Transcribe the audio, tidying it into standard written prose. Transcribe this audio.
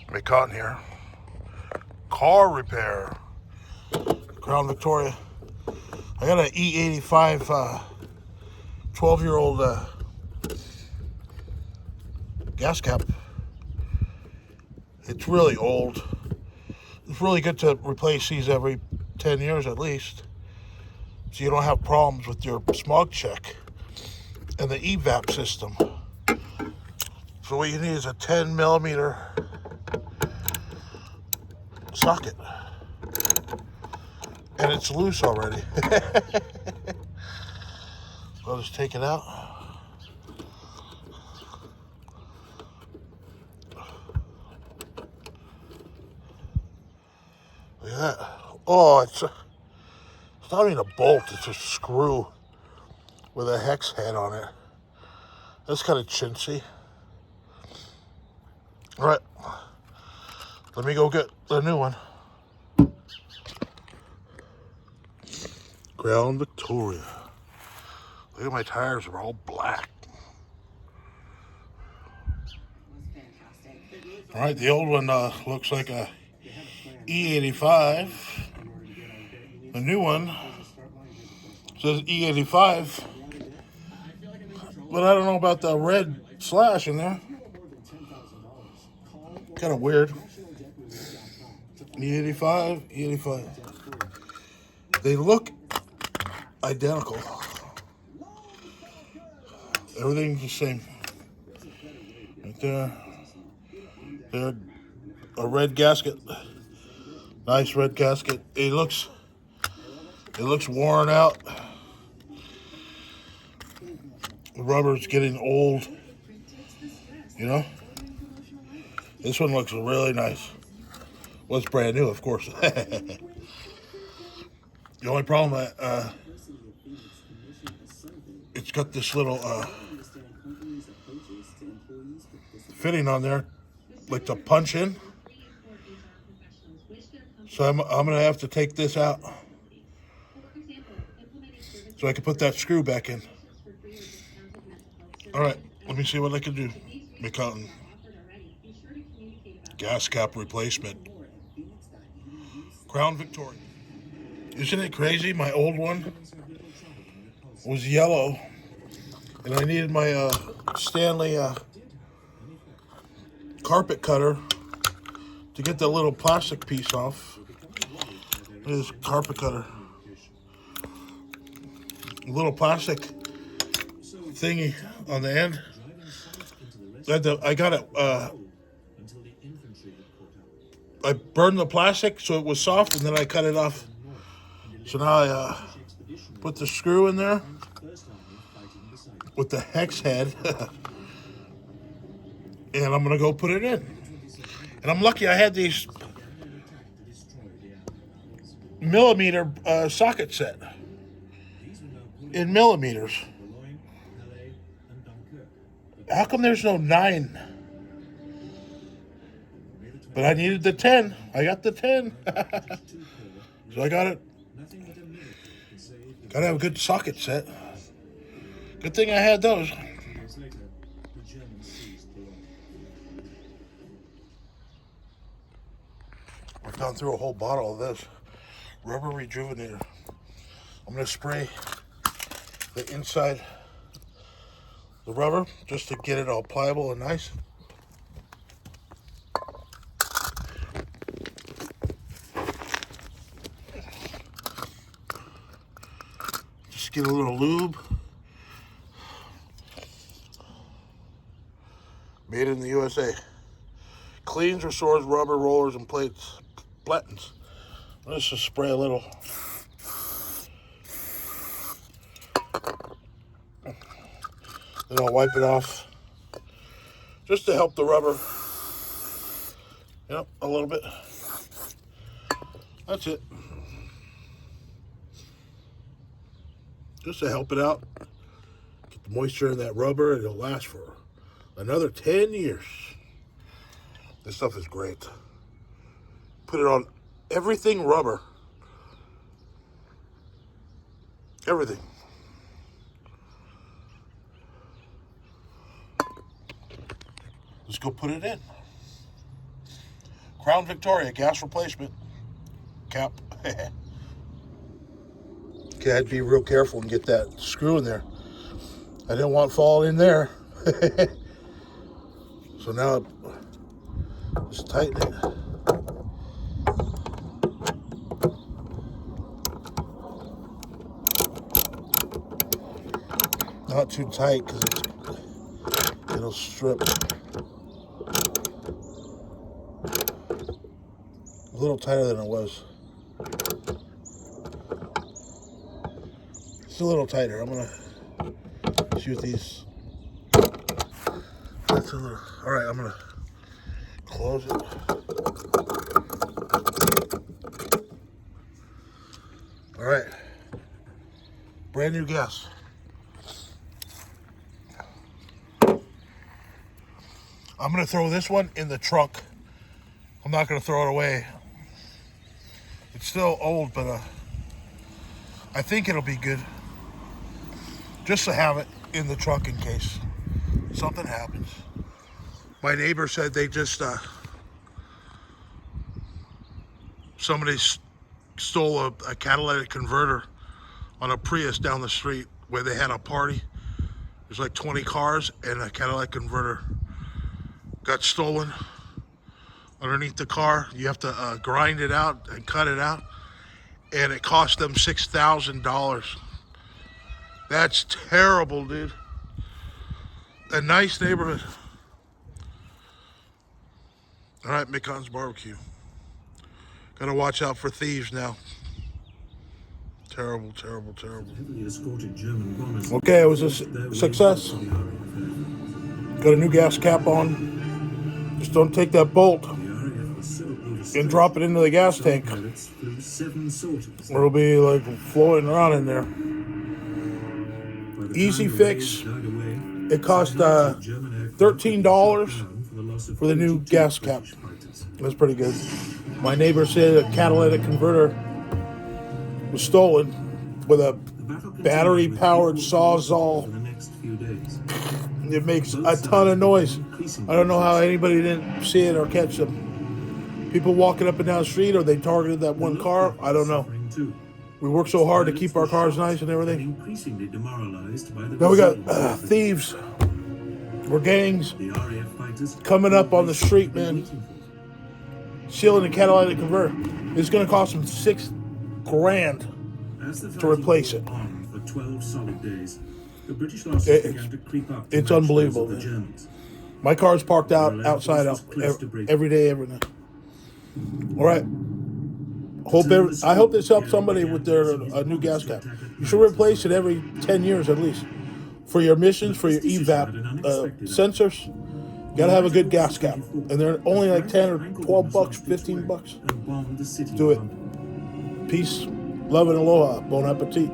McCotton here. Car repair. Crown Victoria. I got an E85 12-year-old gas cap. It's really old. It's really good to replace these every 10 years at least, so you don't have problems with your smog check and the evap system. So what you need is a 10 millimeter socket, and it's loose already. I'll just take it out. Look at that. Oh, it's not even a bolt, it's a screw with a hex head on it. That's kind of chintzy. All right, let me go get the new one. Crown Victoria. Look at my tires, they're all black. All right, the old one looks like a E85. The new one says E85, but I don't know about the red slash in there. Kind of weird. E85, E85. They look identical. Everything's the same. Right there. There. A red gasket. Nice red gasket. It looks worn out. The rubber's getting old. You know? This one looks really nice. Well, it's brand new, of course. The only problem, it's got this little fitting on there, like to punch in. So I'm gonna have to take this out so I can put that screw back in. All right, let me see what I can do. McCotton. Gas cap replacement. Crown Victoria. Isn't it crazy? My old one was yellow, and I needed my Stanley carpet cutter to get the little plastic piece off. Look at this carpet cutter. A little plastic thingy on the end. I got it. I burned the plastic so it was soft, and then I cut it off. So now I put the screw in there with the hex head, and I'm gonna go put it in. And I'm lucky I had these millimeter socket set in millimeters. How come there's no 9? But I needed the 10. I got the 10. So I got it. Gotta have a good socket set. Good thing I had those. I've gone through a whole bottle of this rubber rejuvenator. I'm gonna spray the inside the rubber just to get it all pliable and nice. Just get a little lube. Made in the USA. Cleans, restores rubber rollers and plates. Plattens. Let's just spray a little. Then I'll wipe it off. Just to help the rubber. Yep, a little bit. That's it. Just to help it out. Get the moisture in that rubber, and it'll last for another 10 years. This stuff is great. Put it on everything rubber. Everything. Let's go put it in. Crown Victoria gas replacement cap. Okay, I'd be real careful and get that screw in there. I didn't want it falling in there. So now just tighten it. Not too tight because it'll strip. A little tighter than it was. It's a little tighter. I'm gonna shoot these. That's a little. All right, I'm gonna close it. All right, brand new gas. I'm gonna throw this one in the trunk. I'm not gonna throw it away. It's still old, but I think it'll be good. Just to have it in the trunk in case something happens. My neighbor said they just, somebody stole a catalytic converter on a Prius down the street where they had a party. There's like 20 cars and a catalytic converter got stolen underneath the car. You have to grind it out and cut it out. And it cost them $6,000. That's terrible, dude. A nice neighborhood. All right, Mikon's Barbecue. Gotta watch out for thieves now. Terrible, terrible, terrible. Okay, it was a success. Got a new gas cap on. Just don't take that bolt and drop it into the gas tank, or it'll be like floating around in there. Easy fix. It cost $13 for the new gas cap. That's pretty good. My neighbor said a catalytic converter was stolen with a battery-powered Sawzall. It makes a ton of noise. I don't know how anybody didn't see it or catch them. People walking up and down the street, or they targeted that one car. I don't know. We work so hard to keep our cars nice and everything. Now we got thieves or gangs coming up on the street, man, stealing a catalytic converter. It's going to cost them $6,000 to replace it. It's unbelievable, man. My car's parked outside every day, every night. All right. I hope this helps somebody with their new gas cap. You should replace it every 10 years at least. For your emissions, for your EVAP sensors, you gotta have a good gas cap. And they're only like 10 or 12 bucks, 15 bucks. Do it. Peace, love, and aloha. Bon appetit.